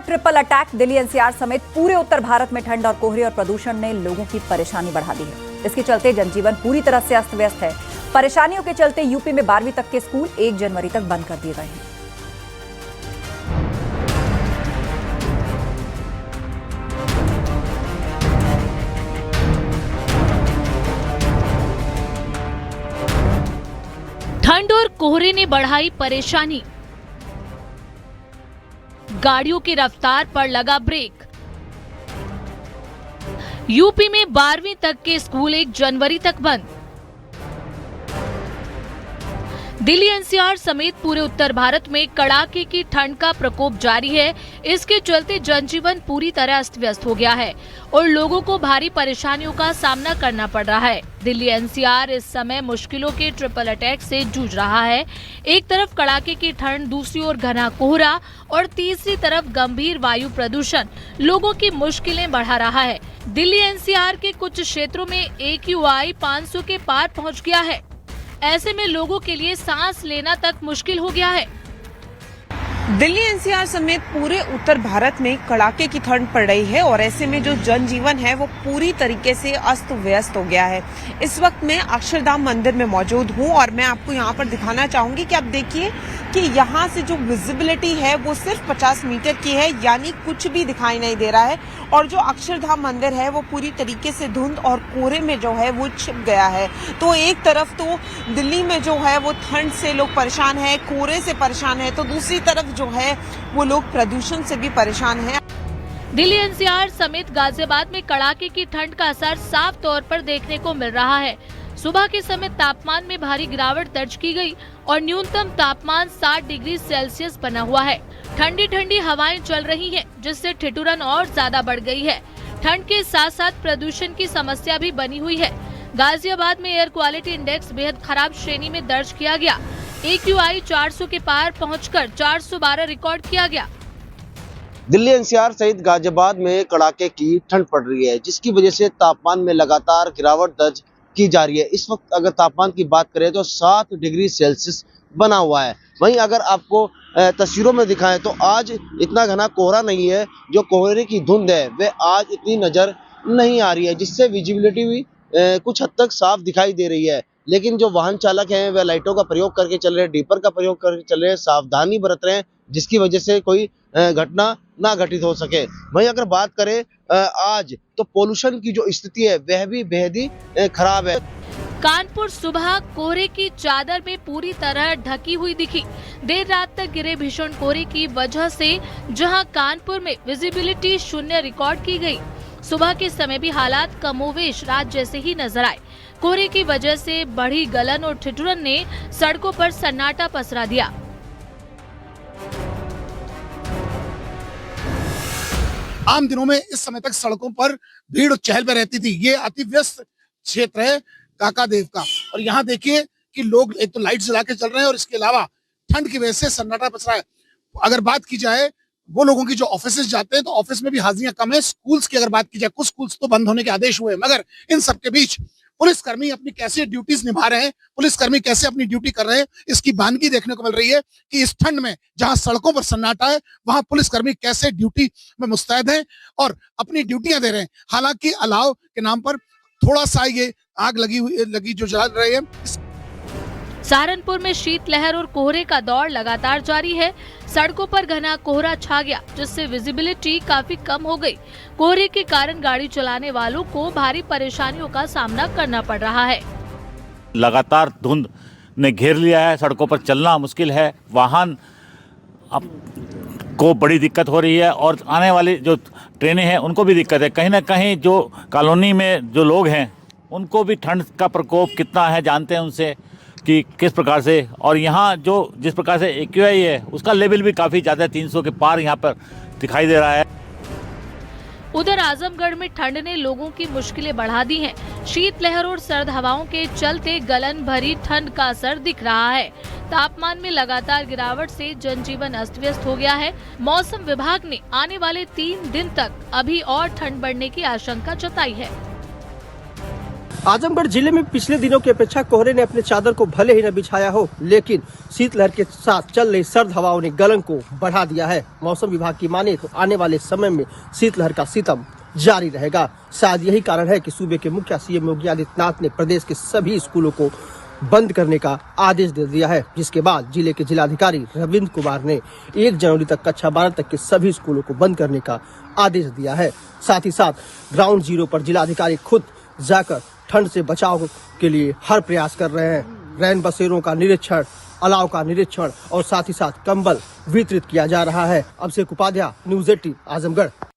Triple attack. Delhi NCR समेत पूरे उत्तर भारत में ठंड और कोहरे और प्रदूषण ने लोगों की परेशानी बढ़ा दी है। इसके चलते जनजीवन पूरी तरह से अस्त व्यस्त है। परेशानियों के चलते यूपी में 12वीं तक के स्कूल 1 जनवरी तक बंद कर दिए गए हैं। ठंड और कोहरे ने बढ़ाई परेशानी, गाड़ियों की रफ्तार पर लगा ब्रेक। यूपी में 12वीं तक के स्कूल 1 जनवरी तक बंद। दिल्ली एनसीआर समेत पूरे उत्तर भारत में कड़ाके की ठंड का प्रकोप जारी है। इसके चलते जनजीवन पूरी तरह अस्त व्यस्त हो गया है और लोगों को भारी परेशानियों का सामना करना पड़ रहा है। दिल्ली एनसीआर इस समय मुश्किलों के ट्रिपल अटैक से जूझ रहा है। एक तरफ कड़ाके की ठंड, दूसरी ओर घना कोहरा और तीसरी तरफ गंभीर वायु प्रदूषण लोगों की मुश्किलें बढ़ा रहा है। दिल्ली एनसीआर के कुछ क्षेत्रों में AQI 500 के पार पहुंच गया है। ऐसे में लोगों के लिए सांस लेना तक मुश्किल हो गया है। दिल्ली एनसीआर समेत पूरे उत्तर भारत में कड़ाके की ठंड पड़ रही है और ऐसे में जो जनजीवन है वो पूरी तरीके से अस्त व्यस्त हो गया है। इस वक्त मैं अक्षरधाम मंदिर में मौजूद हूँ और मैं आपको यहाँ पर दिखाना चाहूंगी कि आप देखिए कि यहाँ से जो विजिबिलिटी है वो सिर्फ 50 मीटर की है, यानी कुछ भी दिखाई नहीं दे रहा है। और जो अक्षरधाम मंदिर है वो पूरी तरीके से धुंध और कोहरे में जो है वो छिप गया है। तो एक तरफ तो दिल्ली में जो है वो ठंड से लोग परेशान है, कोहरे से परेशान है, तो दूसरी तरफ जो है वो लोग प्रदूषण से भी परेशान हैं। दिल्ली एनसीआर समेत गाजियाबाद में कड़ाके की ठंड का असर साफ तौर पर देखने को मिल रहा है। सुबह के समय तापमान में भारी गिरावट दर्ज की गई और न्यूनतम तापमान 60 डिग्री सेल्सियस बना हुआ है। ठंडी ठंडी हवाएं चल रही हैं, जिससे ठिठुरन और ज्यादा बढ़ गई है। ठंड के साथ साथ प्रदूषण की समस्या भी बनी हुई है। गाजियाबाद में एयर क्वालिटी इंडेक्स बेहद खराब श्रेणी में दर्ज किया गया। AQI 400 के पार पहुंचकर 412 रिकॉर्ड किया गया। दिल्ली एनसीआर सहित गाजियाबाद में कड़ाके की ठंड पड़ रही है, जिसकी वजह से तापमान में लगातार गिरावट दर्ज की जा रही है। इस वक्त अगर तापमान की बात करें तो 7 डिग्री सेल्सियस बना हुआ है। वहीं अगर आपको तस्वीरों में दिखाएं तो आज इतना घना कोहरा नहीं है। जो कोहरे की धुंध है वह आज इतनी नजर नहीं आ रही है, जिससे विजिबिलिटी भी कुछ हद तक साफ दिखाई दे रही है। लेकिन जो वाहन चालक हैं वह लाइटों का प्रयोग करके चल रहे हैं, डीपर का प्रयोग करके चल रहे हैं, सावधानी बरत रहे हैं, जिसकी वजह से कोई घटना ना घटित हो सके। वहीं अगर बात करें आज तो पोल्यूशन की जो स्थिति है वह भी बेहद ही खराब है। कानपुर सुबह कोहरे की चादर में पूरी तरह ढकी हुई दिखी। देर रात तक गिरे भीषण कोहरे की वजह से जहां कानपुर में विजिबिलिटी 0 रिकॉर्ड की गई, सुबह के समय भी हालात कमोवेश रात जैसे ही नजर आए। कोहरे की वजह से बढ़ी गलन और ठिठुरन ने सड़कों पर सन्नाटा पसरा दिया। आम दिनों में इस समय तक सड़कों पर भीड़ और चहल पे रहती थी। ये अति व्यस्त क्षेत्र है काका देव का और यहाँ देखिए कि लोग एक तो लाइट जला के चल रहे हैं और इसके अलावा ठंड की वजह से सन्नाटा पसरा है। अगर बात की जाए वो लोगों की जो ऑफिस जाते हैं तो ऑफिस में भी हाजिरियां कम है। स्कूल्स की अगर बात की जाए, कुछ स्कूल्स तो बंद होने के आदेश हुए, मगर इन सबके बीच पुलिसकर्मी अपनी कैसे ड्यूटीज निभा रहे हैं, पुलिसकर्मी कैसे अपनी ड्यूटी कर रहे हैं, इसकी बानगी देखने को मिल रही है कि इस ठंड में जहां सड़कों पर सन्नाटा है वहां पुलिसकर्मी कैसे ड्यूटी में मुस्तैद हैं और अपनी ड्यूटियां दे रहे हैं। हालांकि अलाव के नाम पर थोड़ा सा ये आग लगी जो जला रही है। सहारनपुर में शीतलहर और कोहरे का दौर लगातार जारी है। सड़कों पर घना कोहरा छा गया, जिससे विजिबिलिटी काफी कम हो गई। कोहरे के कारण गाड़ी चलाने वालों को भारी परेशानियों का सामना करना पड़ रहा है। लगातार धुंध ने घेर लिया है, सड़कों पर चलना मुश्किल है, वाहन को बड़ी दिक्कत हो रही है और आने वाली जो ट्रेनें हैं उनको भी दिक्कत है। कहीं ना कहीं जो कॉलोनी में जो लोग हैं उनको भी ठंड का प्रकोप कितना है जानते हैं उनसे कि किस प्रकार से, और यहाँ जो जिस प्रकार से AQI है उसका लेवल भी काफ़ी ज़्यादा 300 के पार यहाँ पर दिखाई दे रहा है। उधर आजमगढ़ में ठंड ने लोगों की मुश्किलें बढ़ा दी हैं। शीतलहर और सर्द हवाओं के चलते गलन भरी ठंड का असर दिख रहा है। तापमान में लगातार गिरावट से जनजीवन अस्त व्यस्त हो गया है। मौसम विभाग ने आने वाले 3 दिन तक अभी और ठंड बढ़ने की आशंका जताई है। आजमगढ़ जिले में पिछले दिनों की अपेक्षा कोहरे ने अपने चादर को भले ही न बिछाया हो, लेकिन शीतलहर के साथ चल रही सर्द हवाओं ने गलन को बढ़ा दिया है। मौसम विभाग की माने तो आने वाले समय में शीतलहर का सितम जारी रहेगा। शायद यही कारण है कि सूबे के मुखिया सीएम योगी आदित्यनाथ ने प्रदेश के सभी स्कूलों को बंद करने का आदेश दे दिया है, जिसके बाद जिले के जिलाधिकारी रविंद्र कुमार ने 1 जनवरी तक कक्षा 12 तक के सभी स्कूलों को बंद करने का आदेश दिया है। साथ ही साथ ग्राउंड जीरो पर जिलाधिकारी खुद जाकर ठंड से बचाव के लिए हर प्रयास कर रहे हैं। रैन बसेरों का निरीक्षण, अलाव का निरीक्षण और साथ ही साथ कंबल वितरित किया जा रहा है। अभिषेक उपाध्याय, न्यूज़ 18 आजमगढ़।